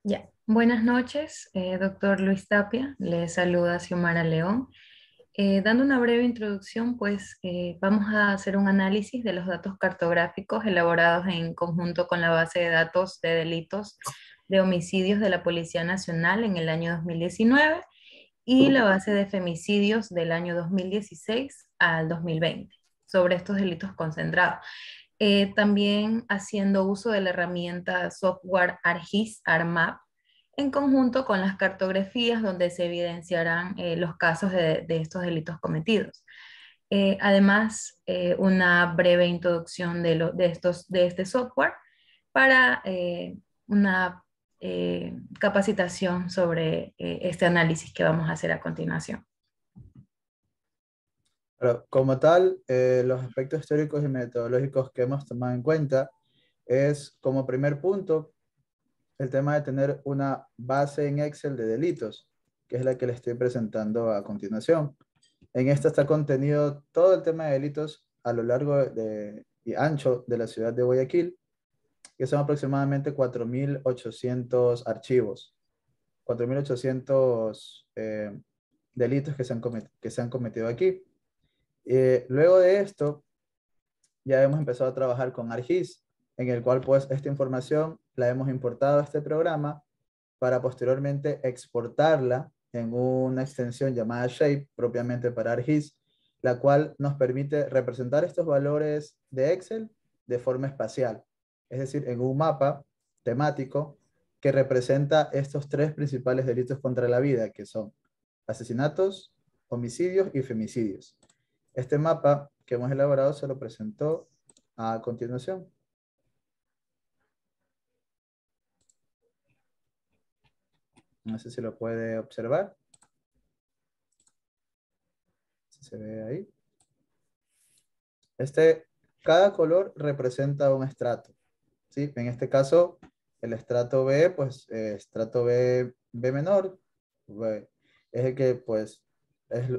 Ya, buenas noches, doctor Luis Tapia. Le saluda Xiomara León. Dando una breve introducción, pues vamos a hacer un análisis de los datos cartográficos elaborados en conjunto con la base de datos de delitos de homicidios de la Policía Nacional en el año 2019 y la base de femicidios del año 2016 al 2020 sobre estos delitos concentrados. También haciendo uso de la herramienta software ARGIS, ARMAP, en conjunto con las cartografías donde se evidenciarán los casos de estos delitos cometidos. Además, una breve introducción de este software para una capacitación sobre este análisis que vamos a hacer a continuación. Pero como tal, los aspectos históricos y metodológicos que hemos tomado en cuenta es como primer punto el tema de tener una base en Excel de delitos, que es la que le estoy presentando a continuación. En esta está contenido todo el tema de delitos a lo largo y ancho de la ciudad de Guayaquil, que son aproximadamente 4.800 archivos, 4.800 delitos que se han cometido aquí. Luego de esto, ya hemos empezado a trabajar con ArcGIS, en el cual pues esta información la hemos importado a este programa para posteriormente exportarla en una extensión llamada Shape, propiamente para ArcGIS, la cual nos permite representar estos valores de Excel de forma espacial, es decir, en un mapa temático que representa estos tres principales delitos contra la vida, que son asesinatos, homicidios y femicidios. Este mapa que hemos elaborado se lo presentó a continuación. No sé si lo puede observar. Si se ve ahí. Cada color representa un estrato, ¿sí? En este caso, el estrato B, pues, estrato B menor, B, es el que, pues,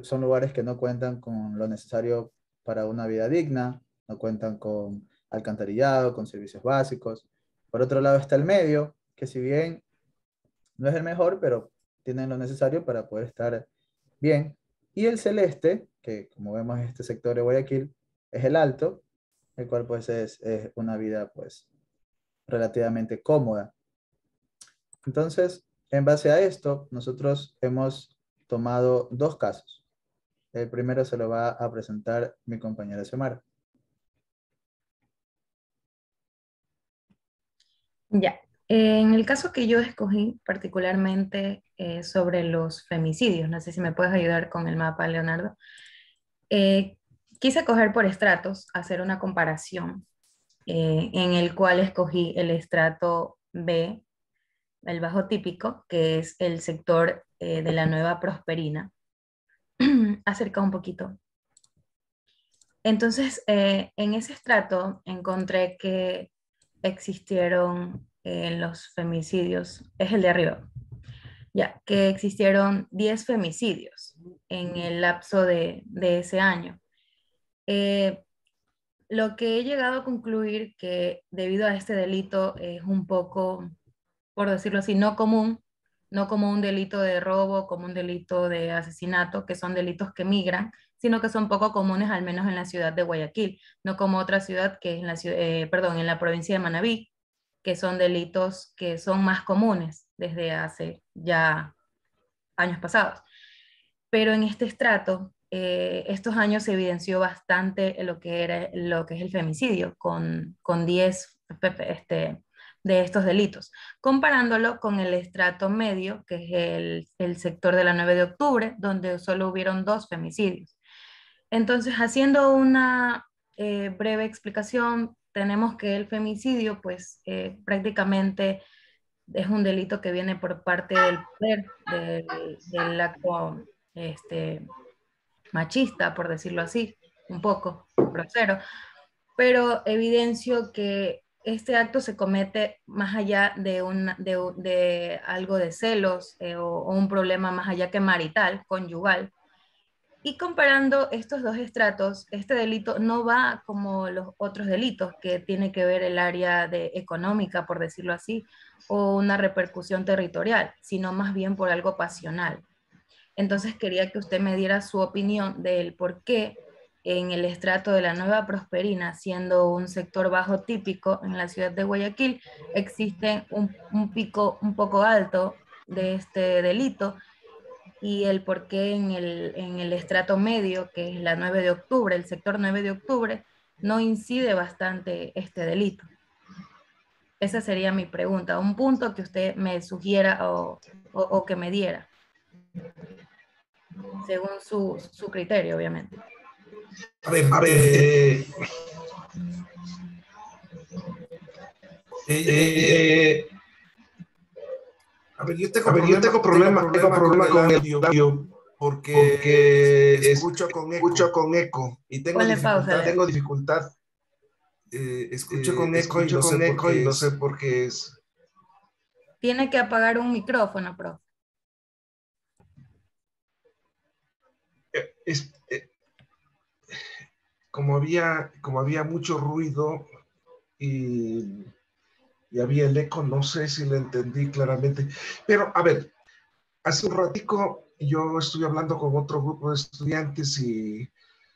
son lugares que no cuentan con lo necesario para una vida digna, no cuentan con alcantarillado, con servicios básicos. Por otro lado está el medio, que si bien no es el mejor, pero tienen lo necesario para poder estar bien. Y el celeste, que como vemos en este sector de Guayaquil, es el alto, el cual pues es una vida pues relativamente cómoda. Entonces, en base a esto, nosotros hemos tomado dos casos. El primero se lo va a presentar mi compañera Xiomara. Ya, en el caso que yo escogí particularmente sobre los femicidios, no sé si me puedes ayudar con el mapa, Leonardo. Eh, Quise coger por estratos, hacer una comparación en el cual escogí el estrato B, el bajo típico, que es el sector de la Nueva Prosperina. Acerca un poquito. Entonces, en ese estrato encontré que existieron los femicidios, es el de arriba, ya, que existieron 10 femicidios en el lapso de ese año. Eh, lo que he llegado a concluir que debido a este delito es un poco, por decirlo así, no común, no como un delito de robo, como un delito de asesinato, que son delitos que migran, sino que son poco comunes, al menos en la ciudad de Guayaquil, no como otra ciudad que es en la perdón, en la provincia de Manabí, que son delitos que son más comunes desde hace ya años pasados. Pero en este estrato, estos años se evidenció bastante lo que es el femicidio, con 10 de estos delitos, comparándolo con el estrato medio, que es el sector de la 9 de octubre, donde solo hubieron 2 femicidios. Entonces, haciendo una breve explicación, tenemos que el femicidio, pues prácticamente es un delito que viene por parte del poder, del acto este, machista, por decirlo así, un poco grosero, pero evidencio que este acto se comete más allá de algo de celos o un problema más allá que marital, conyugal, Y comparando estos dos estratos, este delito no va como los otros delitos, que tiene que ver el área de económica, por decirlo así, o una repercusión territorial, sino más bien por algo pasional. Entonces quería que usted me diera su opinión del por qué en el estrato de la Nueva Prosperina, siendo un sector bajo típico en la ciudad de Guayaquil, existe un pico un poco alto de este delito y el por qué en el estrato medio, que es la 9 de octubre, el sector 9 de octubre, no incide bastante este delito. Esa sería mi pregunta, un punto que usted me sugiera o que me diera, según su criterio, obviamente. A ver, A ver, eh, a ver, a ver, yo tengo problema con con el el audio porque porque escucho escucho con eco, y Ponle pausa, Leo. tengo dificultad, escucho con eco y escucho no sé con por eco y qué no sé es. por qué es. Tiene que apagar un micrófono, profe. Es como había mucho ruido y, y había el eco, no sé si lo entendí claramente. Pero, a ver, hace un ratico yo estuve hablando con otro grupo de estudiantes y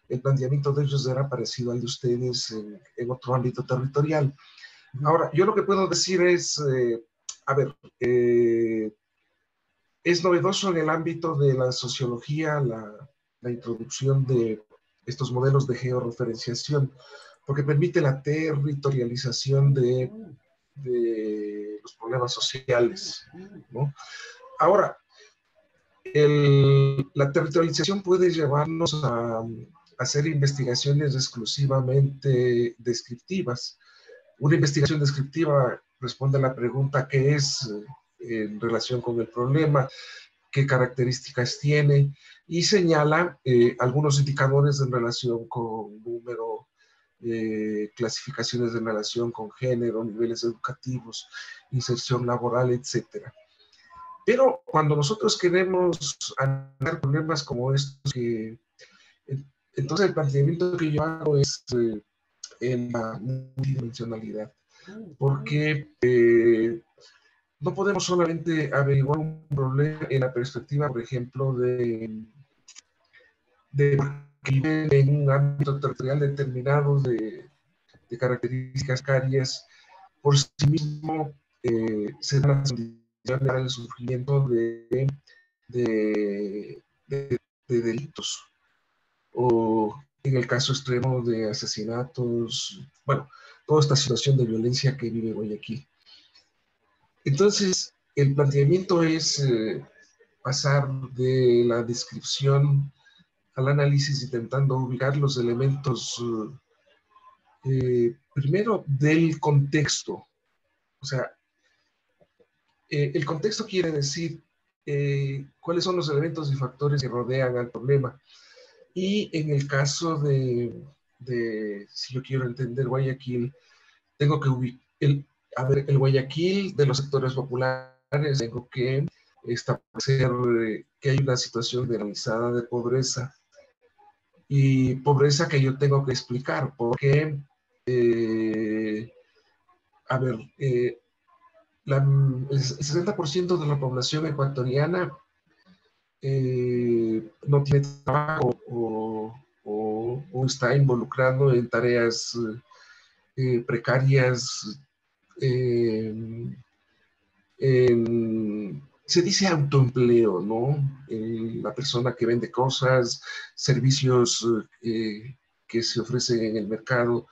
el planteamiento de ellos era parecido al de ustedes en otro ámbito territorial. Ahora, yo lo que puedo decir es, a ver, es novedoso en el ámbito de la sociología la introducción de estos modelos de georreferenciación, porque permite la territorialización de los problemas sociales, ¿no? Ahora, la territorialización puede llevarnos a hacer investigaciones exclusivamente descriptivas. Una investigación descriptiva responde a la pregunta qué es en relación con el problema, qué características tiene y señala algunos indicadores en relación con número, clasificaciones en relación con género, niveles educativos, inserción laboral, etcétera. Pero cuando nosotros queremos analizar problemas como estos, entonces el planteamiento que yo hago es en la multidimensionalidad, porque no podemos solamente averiguar un problema en la perspectiva, por ejemplo, de que viven en un ámbito territorial determinado de características carias, por sí mismo se dan las condiciones para el surgimiento de, de delitos, o en el caso extremo de asesinatos, bueno, toda esta situación de violencia que vive Guayaquil. Entonces, el planteamiento es pasar de la descripción al análisis intentando ubicar los elementos, primero del contexto. O sea, el contexto quiere decir cuáles son los elementos y factores que rodean al problema. Y en el caso si yo quiero entender Guayaquil, tengo que ubicar, a ver, el Guayaquil de los sectores populares, tengo que establecer que hay una situación generalizada de pobreza y pobreza que yo tengo que explicar, porque, a ver, el 60% de la población ecuatoriana no tiene trabajo o está involucrado en tareas precarias, eh, se dice autoempleo, ¿no? La persona que vende cosas, servicios que se ofrecen en el mercado,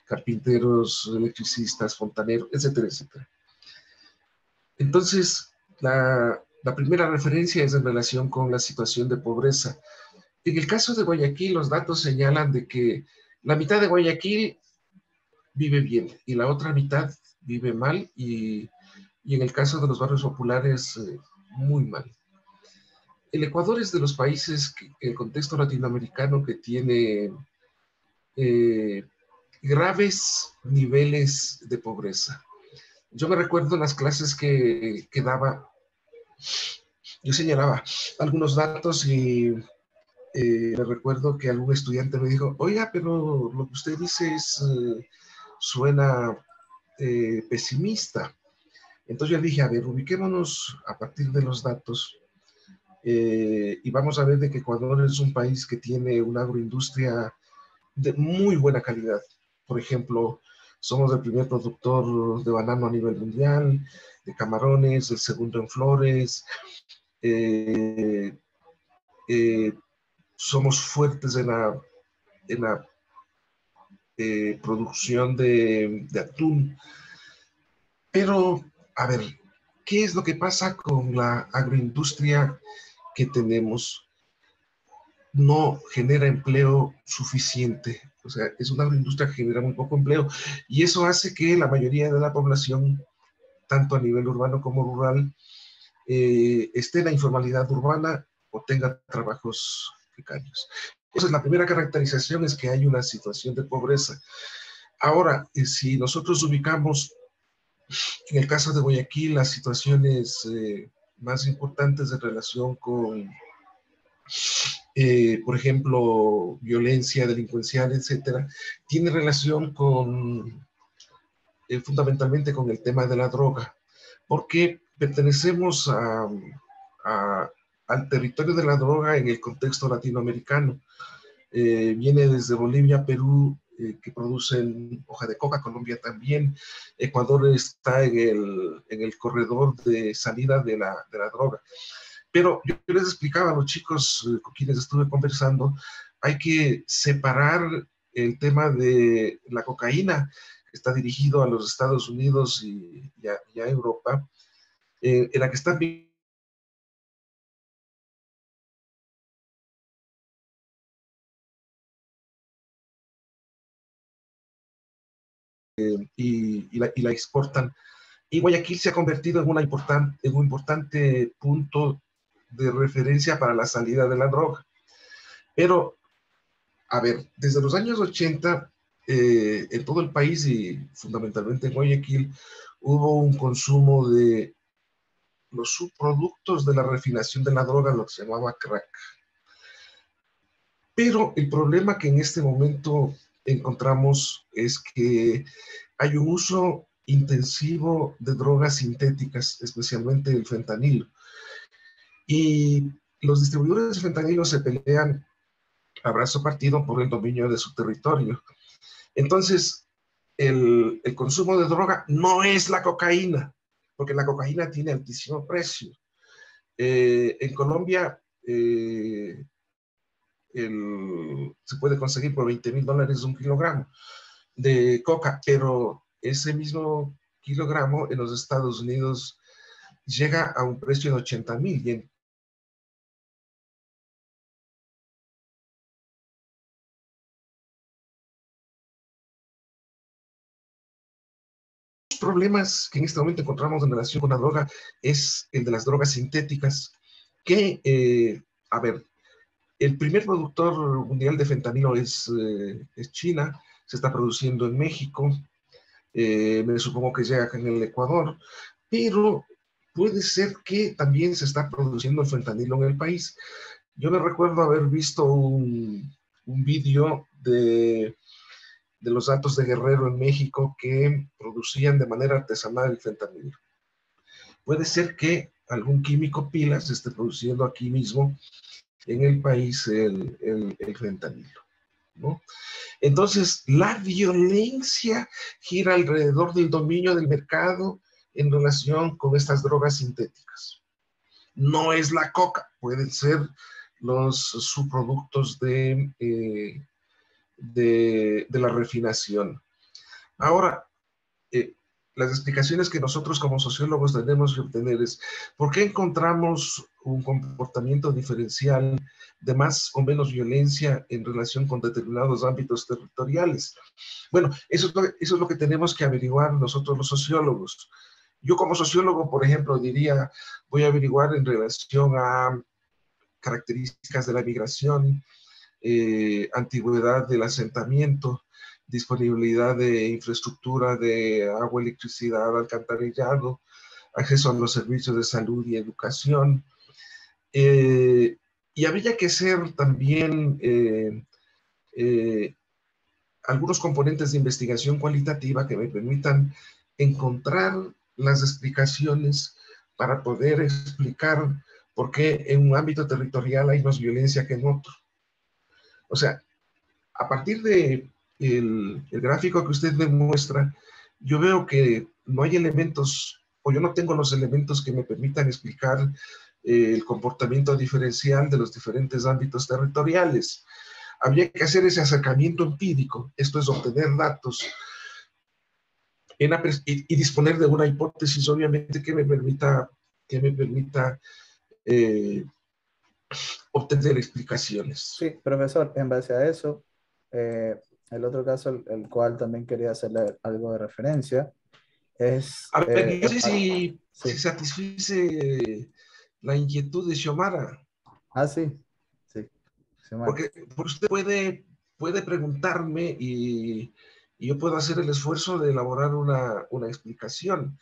carpinteros, electricistas, fontaneros, etcétera, etcétera. Entonces, la primera referencia es en relación con la situación de pobreza. En el caso de Guayaquil, los datos señalan de que la mitad de Guayaquil vive bien y la otra mitad vive mal y en el caso de los barrios populares, muy mal. El Ecuador es de los países, el contexto latinoamericano, que tiene graves niveles de pobreza. Yo me recuerdo en las clases que daba, yo señalaba algunos datos y me recuerdo que algún estudiante me dijo, oiga, pero lo que usted dice suena pesimista. Entonces yo dije, a ver, ubiquémonos a partir de los datos y vamos a ver de que Ecuador es un país que tiene una agroindustria de muy buena calidad. Por ejemplo, somos el primer productor de banano a nivel mundial, de camarones, el segundo en flores, eh, eh, somos fuertes en la producción de atún. Pero, a ver, ¿qué es lo que pasa con la agroindustria que tenemos? No genera empleo suficiente. O sea, es una agroindustria que genera muy poco empleo y eso hace que la mayoría de la población, tanto a nivel urbano como rural, esté en la informalidad urbana o tenga trabajos precarios. Entonces, la primera caracterización es que hay una situación de pobreza. Ahora, si nosotros ubicamos en el caso de Guayaquil las situaciones más importantes en relación con, por ejemplo, violencia delincuencial, etcétera, tiene relación con, fundamentalmente con el tema de la droga, porque pertenecemos al territorio de la droga en el contexto latinoamericano. Viene desde Bolivia, Perú, que producen hoja de coca, Colombia también. Ecuador está en el corredor de salida de la droga. Pero yo les explicaba a los chicos con quienes estuve conversando, hay que separar el tema de la cocaína, que está dirigido a los Estados Unidos y a Europa, en la que están y la exportan. Y Guayaquil se ha convertido en un importante punto de referencia para la salida de la droga. Pero, a ver, desde los años 80, en todo el país y fundamentalmente en Guayaquil, hubo un consumo de los subproductos de la refinación de la droga, lo que se llamaba crack. Pero el problema que en este momento encontramos es que hay un uso intensivo de drogas sintéticas, especialmente el fentanilo. Y los distribuidores de fentanilo se pelean a brazo partido por el dominio de su territorio. Entonces, el consumo de droga no es la cocaína, porque la cocaína tiene altísimo precio. En Colombia se puede conseguir por $20,000 un kilogramo de coca, pero ese mismo kilogramo en los Estados Unidos llega a un precio de 80,000 y en los problemas que en este momento encontramos en relación con la droga es el de las drogas sintéticas, que, a ver, el primer productor mundial de fentanilo es China, se está produciendo en México, me supongo que llega acá en el Ecuador, pero puede ser que también se está produciendo el fentanilo en el país. Yo me recuerdo haber visto un vídeo de los Altos de Guerrero en México que producían de manera artesanal el fentanilo. Puede ser que algún químico pila se esté produciendo aquí mismo en el país el fentanilo, ¿no? Entonces, la violencia gira alrededor del dominio del mercado en relación con estas drogas sintéticas. No es la coca, pueden ser los subproductos de la refinación. Ahora, eh, las explicaciones que nosotros como sociólogos tenemos que obtener es por qué encontramos un comportamiento diferencial de más o menos violencia en relación con determinados ámbitos territoriales. Bueno, eso es lo que tenemos que averiguar nosotros los sociólogos. Yo como sociólogo, por ejemplo, diría, voy a averiguar en relación a características de la migración, antigüedad del asentamiento, disponibilidad de infraestructura de agua, electricidad, alcantarillado, acceso a los servicios de salud y educación, Y habría que hacer también algunos componentes de investigación cualitativa que me permitan encontrar las explicaciones para poder explicar por qué en un ámbito territorial hay más violencia que en otro. O sea, a partir de el gráfico que usted me muestra, yo veo que no hay elementos, o yo no tengo los elementos que me permitan explicar el comportamiento diferencial de los diferentes ámbitos territoriales. Habría que hacer ese acercamiento empírico, esto es obtener datos y disponer de una hipótesis, obviamente, que me permita eh, obtener explicaciones. Sí, profesor, en base a eso, el otro caso, el cual también quería hacerle algo de referencia, es... A ver, yo sé si sí. satisfice la inquietud de Xiomara, Ah, sí, sí, sí, Mar. porque usted puede preguntarme y yo puedo hacer el esfuerzo de elaborar una explicación,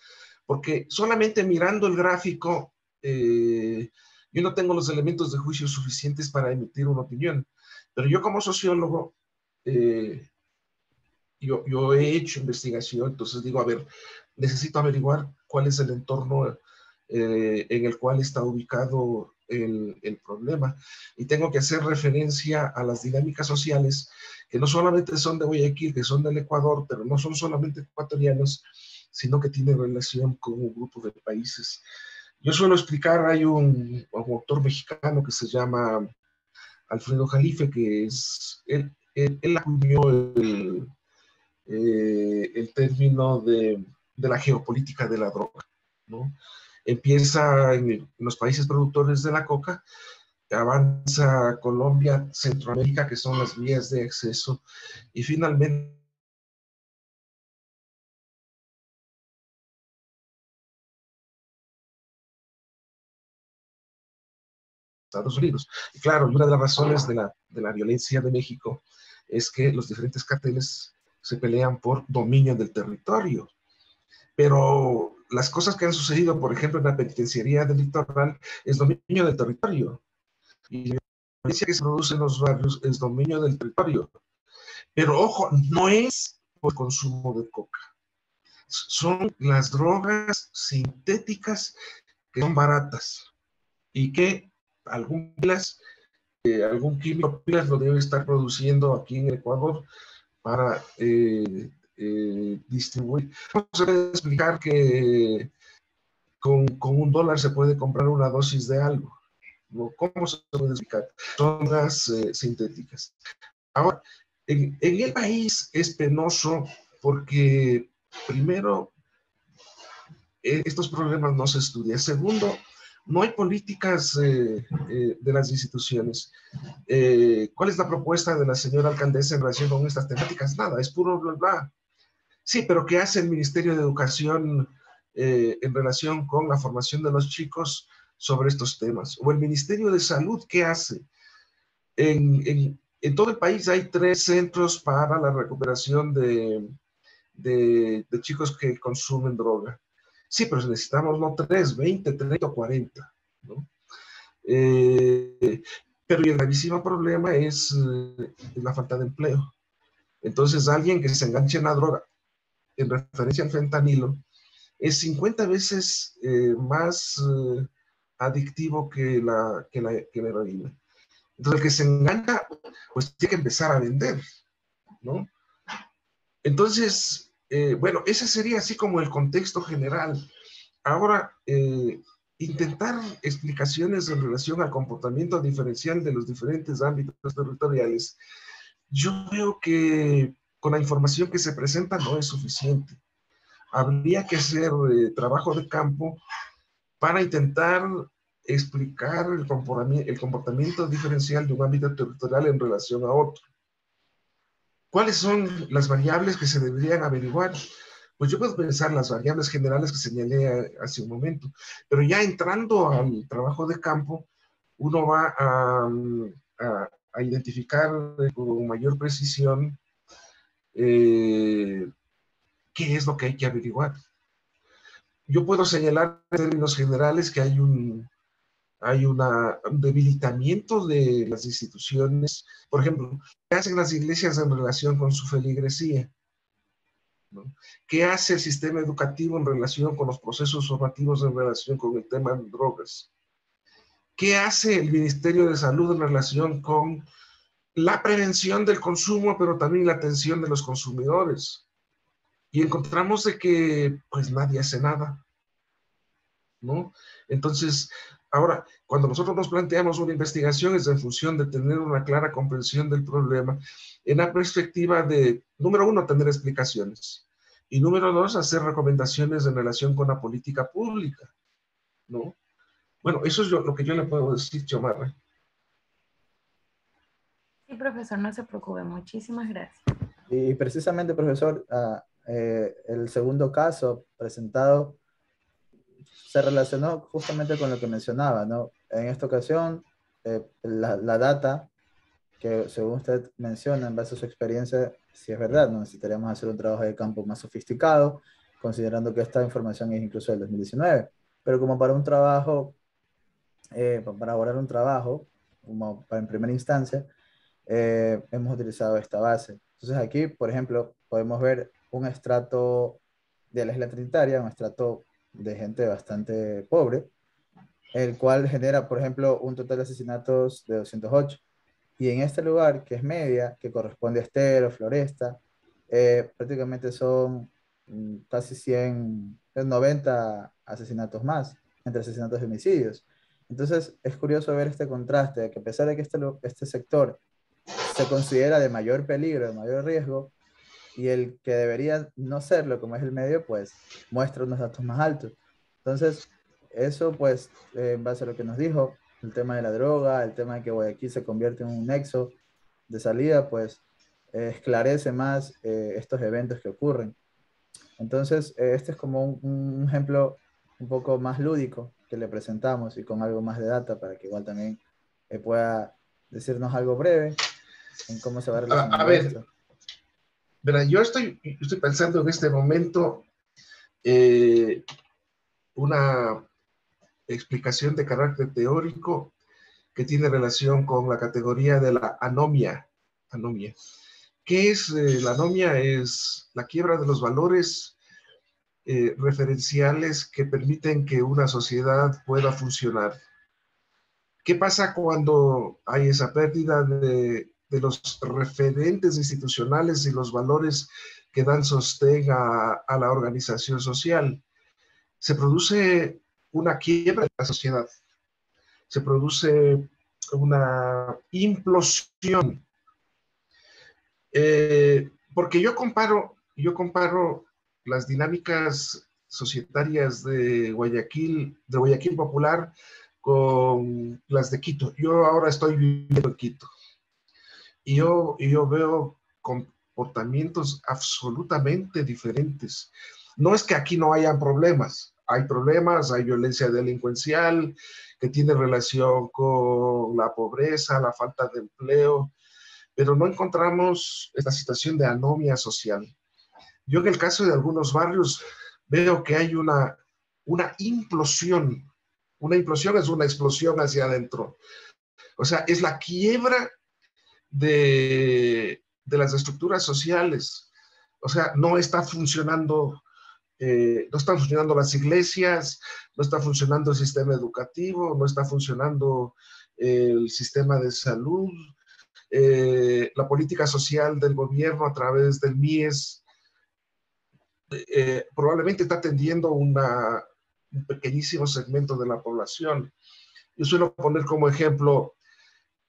porque solamente mirando el gráfico, yo no tengo los elementos de juicio suficientes para emitir una opinión, pero yo como sociólogo, eh, yo he hecho investigación, entonces digo, a ver, necesito averiguar cuál es el entorno en el cual está ubicado el problema. Y tengo que hacer referencia a las dinámicas sociales, que no solamente son de Guayaquil, que son del Ecuador, pero no son solamente ecuatorianos, sino que tienen relación con un grupo de países. Yo suelo explicar, hay un autor mexicano que se llama Alfredo Jalife, que es, él acuñó el término de la geopolítica de la droga, ¿no? Empieza en los países productores de la coca, avanza Colombia, Centroamérica, que son las vías de acceso, y finalmente Estados Unidos. Y claro, una de las razones de la violencia de México es que los diferentes carteles se pelean por dominio del territorio. Pero las cosas que han sucedido, por ejemplo, en la penitenciaría del litoral, es dominio del territorio. Y la violencia que se produce en los barrios es dominio del territorio. Pero ojo, no es por consumo de coca. Son las drogas sintéticas que son baratas y que algún químico pilas lo debe estar produciendo aquí en Ecuador para distribuir. ¿Cómo se puede explicar que con $1 se puede comprar una dosis de algo? ¿Cómo se puede explicar? Son gas sintéticas. Ahora, en el país es penoso porque, primero, estos problemas no se estudian. Segundo, no hay políticas de las instituciones. ¿Cuál es la propuesta de la señora alcaldesa en relación con estas temáticas? Nada, es puro bla, bla. Sí, pero ¿qué hace el Ministerio de Educación en relación con la formación de los chicos sobre estos temas? O el Ministerio de Salud, ¿qué hace? En todo el país hay 3 centros para la recuperación de chicos que consumen droga. Sí, pero necesitamos no 3, 20, 30 o 40, ¿no? Pero el gravísimo problema es la falta de empleo. Entonces, alguien que se enganche en la droga, en referencia al fentanilo, es 50 veces más adictivo que la heroína. Entonces, el que se engancha, pues tiene que empezar a vender, ¿no? Entonces, bueno, ese sería así como el contexto general. Ahora, intentar explicaciones en relación al comportamiento diferencial de los diferentes ámbitos territoriales, yo veo que con la información que se presenta no es suficiente. Habría que hacer trabajo de campo para intentar explicar el comportamiento diferencial de un ámbito territorial en relación a otro. ¿Cuáles son las variables que se deberían averiguar? Pues yo puedo pensar las variables generales que señalé hace un momento, pero ya entrando al trabajo de campo, uno va a identificar con mayor precisión qué es lo que hay que averiguar. Yo puedo señalar en términos generales que hay hay un debilitamiento de las instituciones. Por ejemplo, ¿qué hacen las iglesias en relación con su feligresía? ¿No? ¿Qué hace el sistema educativo en relación con los procesos formativos en relación con el tema de drogas? ¿Qué hace el Ministerio de Salud en relación con la prevención del consumo, pero también la atención de los consumidores? Y encontramos de que pues nadie hace nada, ¿no? Entonces, ahora, cuando nosotros nos planteamos una investigación es en función de tener una clara comprensión del problema en la perspectiva de, número uno, tener explicaciones y número dos, hacer recomendaciones en relación con la política pública, ¿no? Bueno, eso es lo que yo le puedo decir, Xiomara. Sí, profesor, no se preocupe. Muchísimas gracias. Y precisamente, profesor, el segundo caso presentado se relacionó justamente con lo que mencionaba, ¿no? En esta ocasión, la data que según usted menciona, en base a su experiencia, si es verdad, no necesitaríamos hacer un trabajo de campo más sofisticado, considerando que esta información es incluso del 2019. Pero como para un trabajo, para elaborar un trabajo, como para en primera instancia, hemos utilizado esta base. Entonces aquí, por ejemplo, podemos ver un estrato de la isla Trinitaria, un estrato de gente bastante pobre, el cual genera, por ejemplo, un total de asesinatos de 208. Y en este lugar, que es media, que corresponde a Estero, Floresta, prácticamente son casi 100, 90 asesinatos más, entre asesinatos y homicidios. Entonces, es curioso ver este contraste, de que a pesar de que este sector se considera de mayor peligro, de mayor riesgo, y el que debería no serlo, como es el medio, pues muestra unos datos más altos. Entonces, eso pues, en base a lo que nos dijo, el tema de la droga, el tema de que Guayaquil se convierte en un nexo de salida, pues esclarece más estos eventos que ocurren. Entonces, este es como un ejemplo un poco más lúdico que le presentamos y con algo más de data para que igual también pueda decirnos algo breve en cómo se va A relacionando ver, esto. verá, yo estoy pensando en este momento eh, una explicación de carácter teórico que tiene relación con la categoría de la anomia. Anomia. ¿Qué es la anomia? Es la quiebra de los valores referenciales que permiten que una sociedad pueda funcionar. ¿Qué pasa cuando hay esa pérdida de los referentes institucionales y los valores que dan sostén a la organización social? Se produce una quiebra de la sociedad, se produce una implosión. Porque yo comparo las dinámicas societarias de Guayaquil Popular, con las de Quito. Yo ahora estoy viviendo en Quito y yo veo comportamientos absolutamente diferentes. No es que aquí no hayan problemas, hay violencia delincuencial que tiene relación con la pobreza, la falta de empleo, pero no encontramos esta situación de anomia social. Yo en el caso de algunos barrios veo que hay una implosión. Una implosión es una explosión hacia adentro. O sea, es la quiebra de las estructuras sociales. O sea, no están funcionando las iglesias, no está funcionando el sistema educativo, no está funcionando el sistema de salud, la política social del gobierno a través del MIES probablemente está atendiendo un pequeñísimo segmento de la población. Yo suelo poner como ejemplo,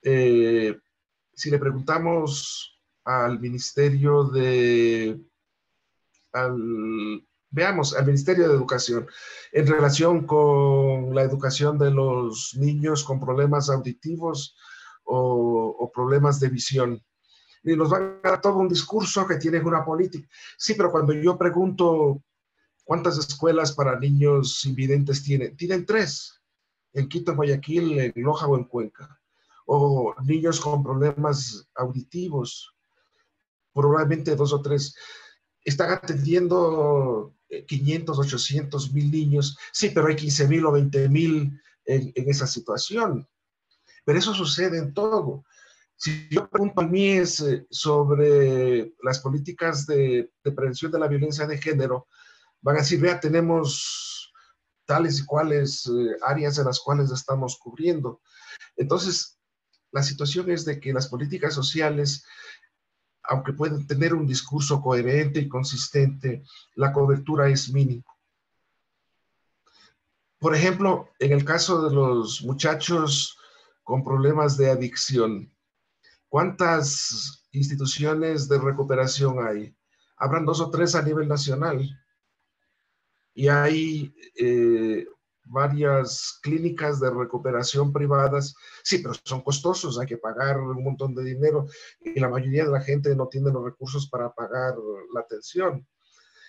si le preguntamos al Ministerio al Ministerio de Educación en relación con la educación de los niños con problemas auditivos o problemas de visión, y nos van a dar todo un discurso que tiene una política. Sí, pero cuando yo pregunto cuántas escuelas para niños invidentes tienen 3, en Quito, en Guayaquil, en Loja o en Cuenca. O niños con problemas auditivos, probablemente 2 o 3. Están atendiendo 500, 800 mil niños. Sí, pero hay 15,000 o 20,000 en esa situación. Pero eso sucede en todo. Si yo pregunto al MIES sobre las políticas de prevención de la violencia de género, van a decir, vea, tenemos tales y cuales áreas en las cuales estamos cubriendo. Entonces, la situación es de que las políticas sociales, aunque pueden tener un discurso coherente y consistente, la cobertura es mínima. Por ejemplo, en el caso de los muchachos con problemas de adicción, ¿cuántas instituciones de recuperación hay? Habrán 2 o 3 a nivel nacional. Y hay varias clínicas de recuperación privadas. Sí, pero son costosos, hay que pagar un montón de dinero y la mayoría de la gente no tiene los recursos para pagar la atención.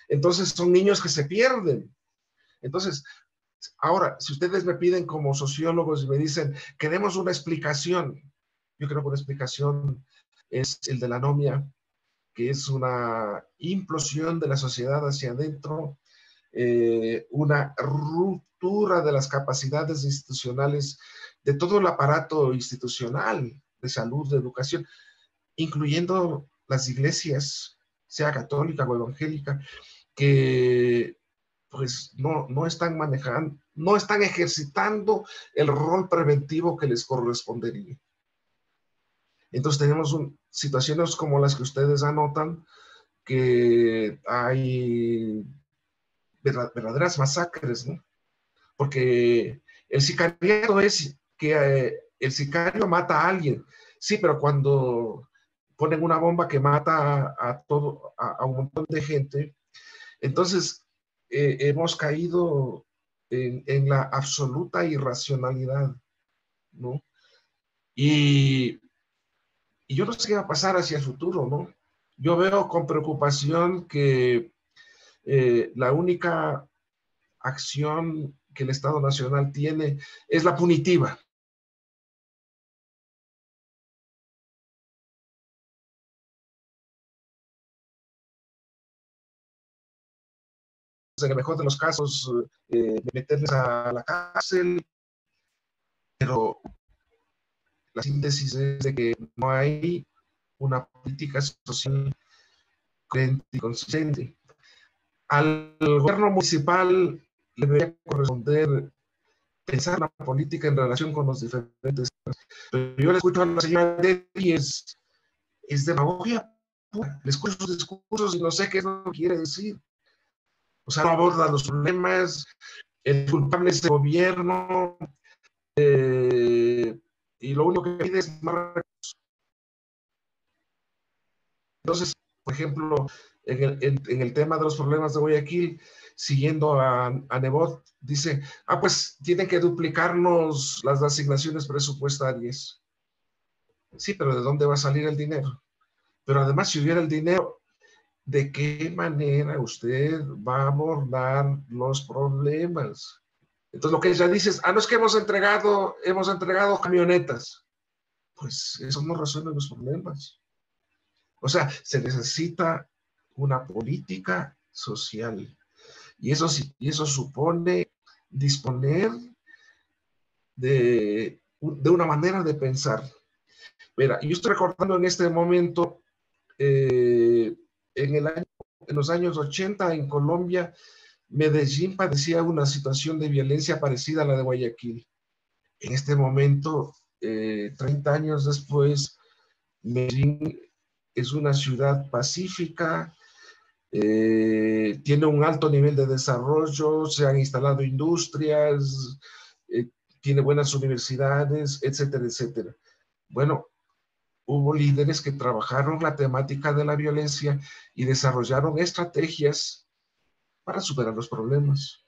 Entonces son niños que se pierden. Entonces, ahora, si ustedes me piden como sociólogos y me dicen, queremos una explicación, yo creo que una explicación es el de la anomia, que es una implosión de la sociedad hacia adentro, una ruptura de las capacidades institucionales de todo el aparato institucional de salud, de educación, incluyendo las iglesias, sea católica o evangélica, que pues no están manejando, no están ejercitando el rol preventivo que les correspondería. Entonces tenemos situaciones como las que ustedes anotan, que hay verdaderas masacres, ¿no? Porque el sicariato es que el sicario mata a alguien, sí, pero cuando ponen una bomba que mata a un montón de gente, entonces hemos caído en la absoluta irracionalidad, ¿no? Y, y yo no sé qué va a pasar hacia el futuro, ¿no? Yo veo con preocupación que la única acción que el Estado Nacional tiene es la punitiva. En el mejor de los casos, meterles a la cárcel, pero la síntesis es de que no hay una política social coherente y consistente. Al gobierno municipal le debería corresponder pensar la política en relación con los diferentes. Pero yo le escucho a la señora Debbie, es demagogia pura. Le escucho sus discursos y no sé qué es lo que quiere decir. O sea, no aborda los problemas, el culpable es el gobierno, y lo único que pide es más recursos. Entonces, por ejemplo, en el tema de los problemas de Guayaquil, siguiendo a Nebot, dice, pues tienen que duplicarnos las asignaciones presupuestarias. Sí, pero ¿de dónde va a salir el dinero? Pero además, si hubiera el dinero, ¿de qué manera usted va a abordar los problemas? Entonces lo que ella dice es, no es que hemos entregado camionetas. Pues eso no resuelve los problemas. O sea, se necesita una política social. Y eso supone disponer de una manera de pensar. Mira, yo estoy recordando en este momento, en los años 80 en Colombia, Medellín padecía una situación de violencia parecida a la de Guayaquil. En este momento, 30 años después, Medellín es una ciudad pacífica, tiene un alto nivel de desarrollo, se han instalado industrias, tiene buenas universidades, etcétera, etcétera. Bueno, hubo líderes que trabajaron la temática de la violencia y desarrollaron estrategias para superar los problemas.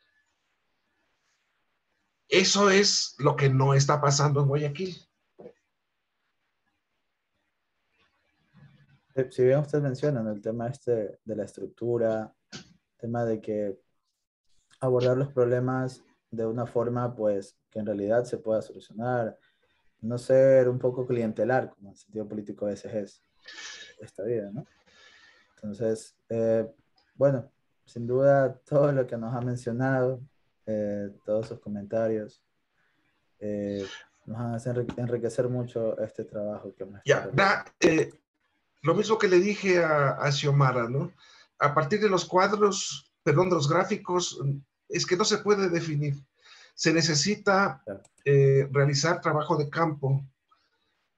Eso es lo que no está pasando en Guayaquil. Si bien usted menciona, ¿no?, el tema de la estructura, el tema de que abordar los problemas de una forma pues que en realidad se pueda solucionar, no ser un poco clientelar, como el sentido político a veces es esta vida, ¿no? Entonces, bueno, sin duda todo lo que nos ha mencionado, todos sus comentarios, nos hace enriquecer mucho este trabajo que hemos Ya, lo mismo que le dije a Xiomara, ¿no? A partir de los cuadros, perdón, de los gráficos, es que no se puede definir. Se necesita realizar trabajo de campo.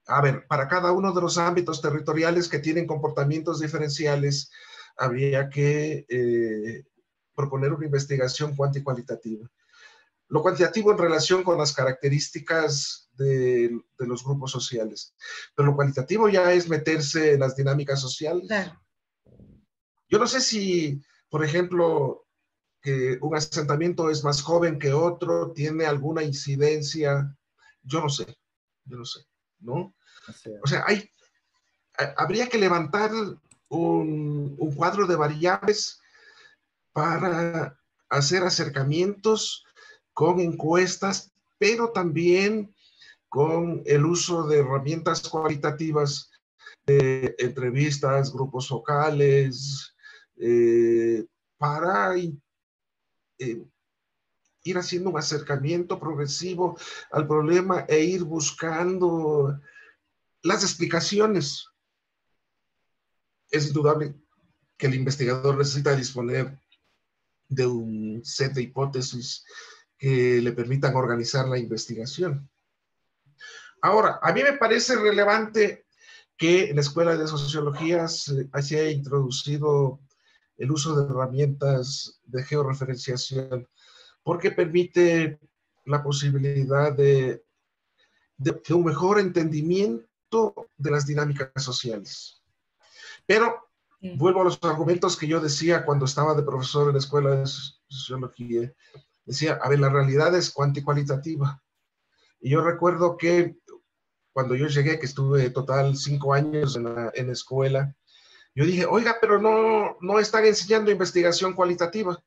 A ver, para cada uno de los ámbitos territoriales que tienen comportamientos diferenciales, habría que proponer una investigación cuantitativa. Lo cuantitativo en relación con las características de los grupos sociales. Pero lo cualitativo ya es meterse en las dinámicas sociales. Claro. Yo no sé si, por ejemplo, que un asentamiento es más joven que otro, tiene alguna incidencia. Yo no sé, ¿no? O sea, habría que levantar un cuadro de variables para hacer acercamientos con encuestas, pero también con el uso de herramientas cualitativas, entrevistas, grupos focales, para ir haciendo un acercamiento progresivo al problema e ir buscando las explicaciones. Es indudable que el investigador necesita disponer de un set de hipótesis que le permitan organizar la investigación. Ahora, a mí me parece relevante que en la Escuela de Sociología se haya introducido el uso de herramientas de georreferenciación, porque permite la posibilidad de un mejor entendimiento de las dinámicas sociales. Pero vuelvo a los argumentos que yo decía cuando estaba de profesor en la Escuela de Sociología. Decía, a ver, la realidad es cuantitativa. Y yo recuerdo que cuando yo llegué, que estuve total 5 años en la escuela, yo dije, oiga, pero no están enseñando investigación cualitativa.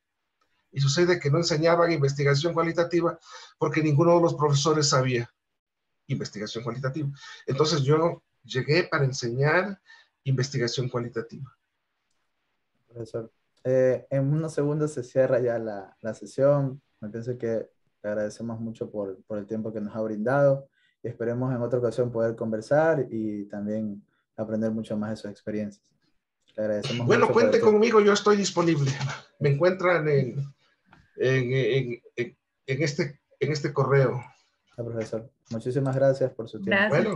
Y sucede que no enseñaban investigación cualitativa porque ninguno de los profesores sabía investigación cualitativa. Entonces yo llegué para enseñar investigación cualitativa. Profesor, en unos segundos se cierra ya la sesión. Me pienso que le agradecemos mucho por el tiempo que nos ha brindado y esperemos en otra ocasión poder conversar y también aprender mucho más de sus experiencias. Le agradecemos bueno, mucho por el cuente tiempo. conmigo, yo estoy disponible. Me encuentran en este correo. Profesor, muchísimas gracias por su tiempo. Gracias. Bueno.